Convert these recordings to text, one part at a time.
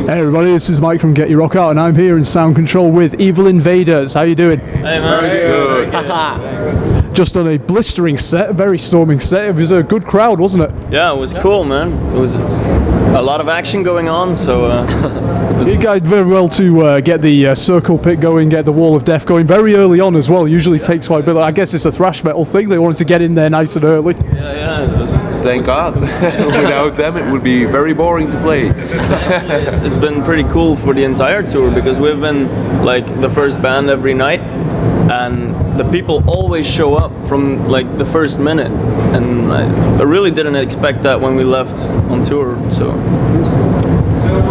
Hey everybody, this is Mike from Get Your Rock Out, and I'm here in sound control with Evil Invaders. How you doing? Hey man. Very good. Just on a blistering set, a very storming set. It was a good crowd, wasn't it? Yeah, it was cool, man. It was a lot of action going on, so You guys did very well to get the circle pit going, get the wall of death going very early on as well. Usually takes quite a bit. I guess it's a thrash metal thing. They wanted to get in there nice and early. yeah, it was. Thank God. Without them, it would be very boring to play. It's been pretty cool for the entire tour because we've been like the first band every night, and the people always show up from like the first minute, and I really didn't expect that when we left on tour. So.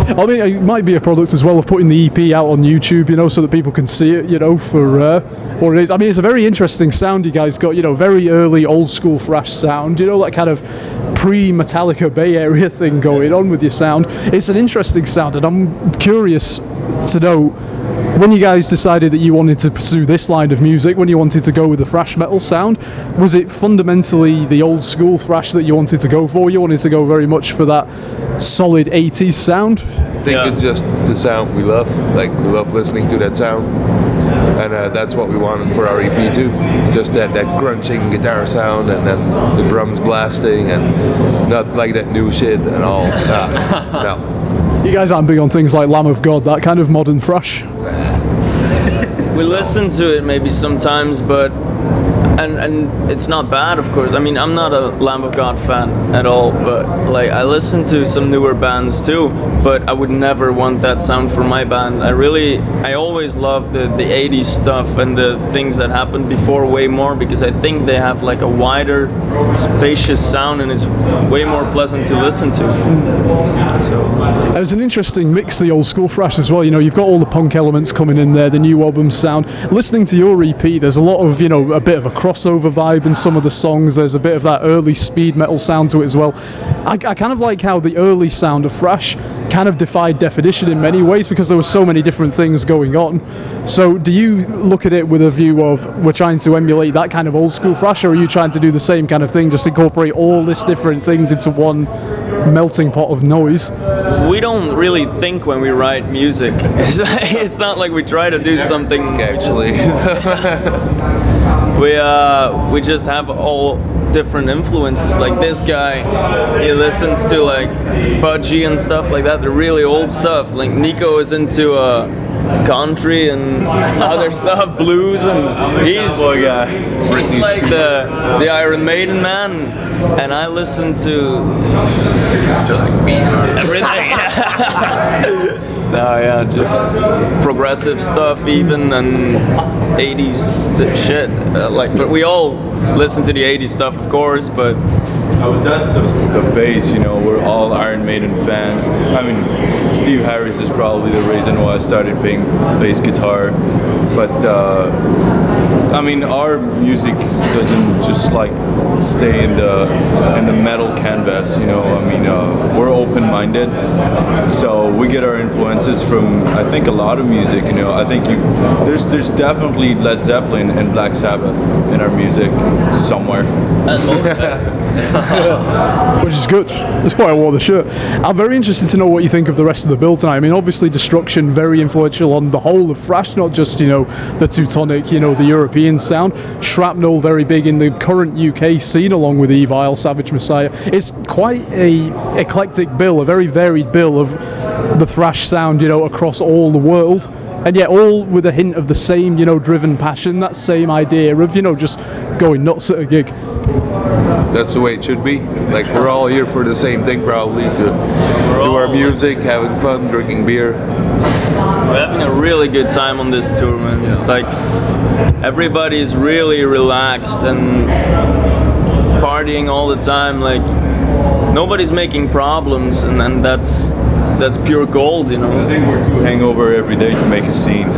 I mean, it might be a product as well of putting the EP out on YouTube, you know, so that people can see it, you know, for what it is. I mean, it's a very interesting sound you guys got, you know, very early old school thrash sound, you know, that kind of pre-Metallica Bay Area thing going on with your sound. It's an interesting sound, and I'm curious to know, when you guys decided that you wanted to pursue this line of music, when you wanted to go with the thrash metal sound, was it fundamentally the old school thrash that you wanted to go for? You wanted to go very much for that solid 80s sound? I think it's just the sound we love. Like, we love listening to that sound. And that's what we wanted for our EP too. Just that crunching guitar sound, and then the drums blasting, and not like that new shit and all. No. You guys aren't big on things like Lamb of God, that kind of modern thrash? We listen to it maybe sometimes, but and it's not bad, of course. I mean, I'm not a Lamb of God fan at all, but like I listen to some newer bands too, but I would never want that sound for my band. I always love the 80s stuff and the things that happened before way more, because I think they have like a wider, spacious sound, and it's way more pleasant to listen to. So there's an interesting mix, the old school thrash as well. You know, you've got all the punk elements coming in there, the new album sound. Listening to your EP, there's a lot of, you know, a bit of a crossover vibe in some of the songs. There's a bit of that early speed metal sound to it as well. I kind of like how the early sound of thrash kind of defied definition in many ways, because there were so many different things going on. So do you look at it with a view of, we're trying to emulate that kind of old school thrash, or are you trying to do the same kind of thing, just incorporate all these different things into one melting pot of noise? We don't really think when we write music. It's not like we try to do something. Actually. We just have all different influences. Like this guy, he listens to like Budgie and stuff like that, the really old stuff. Like Nico is into country and other stuff, blues, and he's like the Iron Maiden man, and I listen to Justin Bieber. Everything. No, yeah, just progressive stuff even, and 80s shit. But we all listen to the 80s stuff, of course, but that's the base, you know. We're all Iron Maiden fans. I mean, Steve Harris is probably the reason why I started playing bass guitar. But I mean, our music doesn't just like stay in the metal canvas, you know. I mean, we're open-minded, so we get our influences from, I think, a lot of music. You know, I think there's definitely Led Zeppelin and Black Sabbath in our music somewhere. Which is good. That's why I wore the shirt. I'm very interested to know what you think of the rest of the bill tonight. I mean, obviously Destruction, very influential on the whole of thrash, not just, you know, the Teutonic, you know, the European sound. Shrapnel, very big in the current UK scene, along with Evil, Savage Messiah. It's quite a eclectic bill, a very varied bill of the thrash sound, you know, across all the world. And yet all with a hint of the same, you know, driven passion, that same idea of, you know, just going nuts at a gig. That's the way it should be. Like, we're all here for the same thing, probably, to do our music, having fun, drinking beer. We're having a really good time on this tour, man. Yeah. It's like everybody's really relaxed and partying all the time. Like, nobody's making problems, and then that's pure gold, you know. I think we're too hangover every day to make a scene.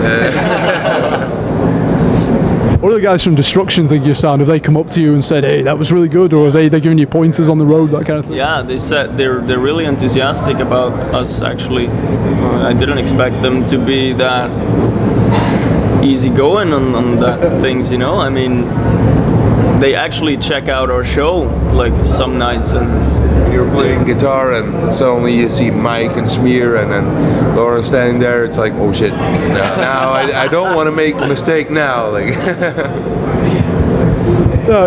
What do the guys from Destruction think of your sound? Have they come up to you and said, hey, that was really good, or are they giving you pointers on the road, that kind of thing? Yeah, they said they're really enthusiastic about us, actually. I didn't expect them to be that easy going on that things, you know. I mean, they actually check out our show like some nights, and You're playing guitar and suddenly you see Mike and Smear and then Lauren standing there. It's like, oh shit! Now I don't want to make a mistake now. Like,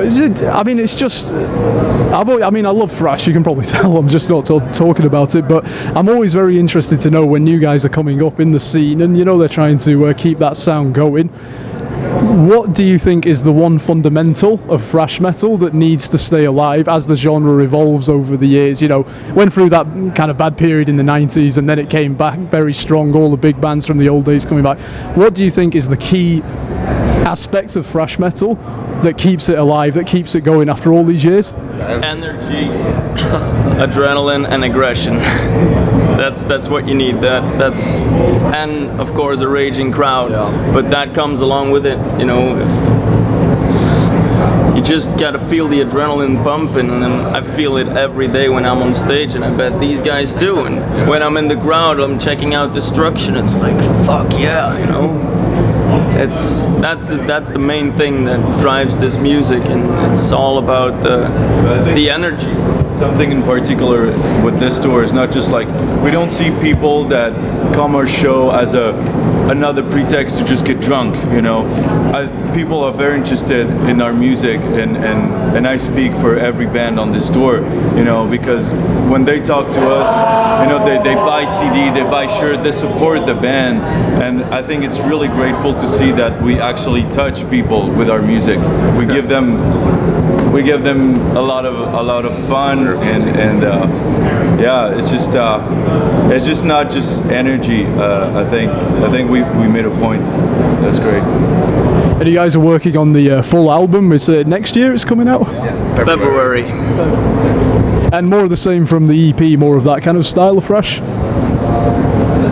Is it? I mean, it's just. I mean, I love thrash. You can probably tell. I'm just not talking about it, but I'm always very interested to know when new guys are coming up in the scene, and you know they're trying to keep that sound going. What do you think is the one fundamental of thrash metal that needs to stay alive as the genre evolves over the years? You know, went through that kind of bad period in the 90s and then it came back very strong, all the big bands from the old days coming back. What do you think is the key aspect of thrash metal that keeps it alive, that keeps it going after all these years? energy, adrenaline, and aggression. That's what you need. And of course a raging crowd. Yeah. But that comes along with it. You know, if you just gotta feel the adrenaline pumping, and then I feel it every day when I'm on stage, and I bet these guys too. And when I'm in the crowd, I'm checking out Destruction. It's like, fuck yeah, you know. That's the main thing that drives this music, and it's all about the energy. Something in particular with this tour is not just like, we don't see people that come our show as another pretext to just get drunk, you know. People are very interested in our music, and I speak for every band on this tour, you know, because when they talk to us, you know, they buy CD, they buy shirt, they support the band, and I think it's really grateful to see that we actually touch people with our music. We give them a lot of fun, and yeah, it's just not just energy. I think we made a point. That's great. And you guys are working on the full album. Is it next year it's coming out? Yeah, February. And more of the same from the EP, more of that kind of style of thrash?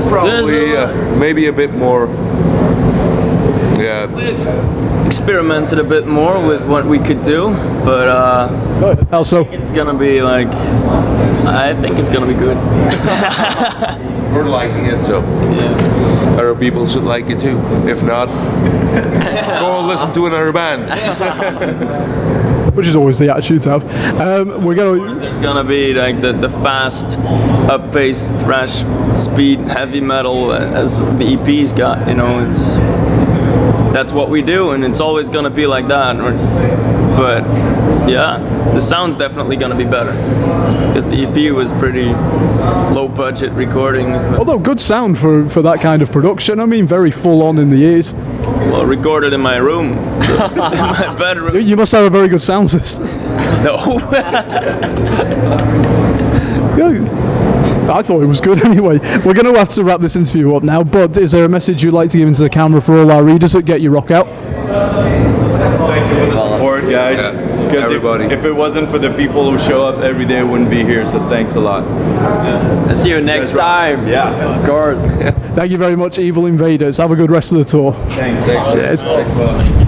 Probably maybe a bit more. Yeah. We experimented a bit more with what we could do, but How so? it's gonna be like, I think it's gonna be good. We're liking it, so Yeah. other people should like it too. If not, go listen to another band. Which is always the attitude to have. We're gonna. There's gonna be like the fast, up-paced thrash, speed, heavy metal as the EP's got. You know, that's what we do, and it's always gonna be like that. But yeah, the sound's definitely gonna be better because the EP was pretty low-budget recording. Although good sound for that kind of production. I mean, very full on in the ears. Well, recorded in my room, in my bedroom. You must have a very good sound system. No. I thought it was good anyway. We're going to have to wrap this interview up now, but is there a message you'd like to give into the camera for all our readers at Get Your Rock Out? Thank you for the support, guys. Yeah, Because everybody. if it wasn't for the people who show up every day, I wouldn't be here. So thanks a lot. I'll see you next time. Yeah. Of course. Thank you very much, Evil Invaders. Have a good rest of the tour. Thanks. Cheers. Thanks a lot.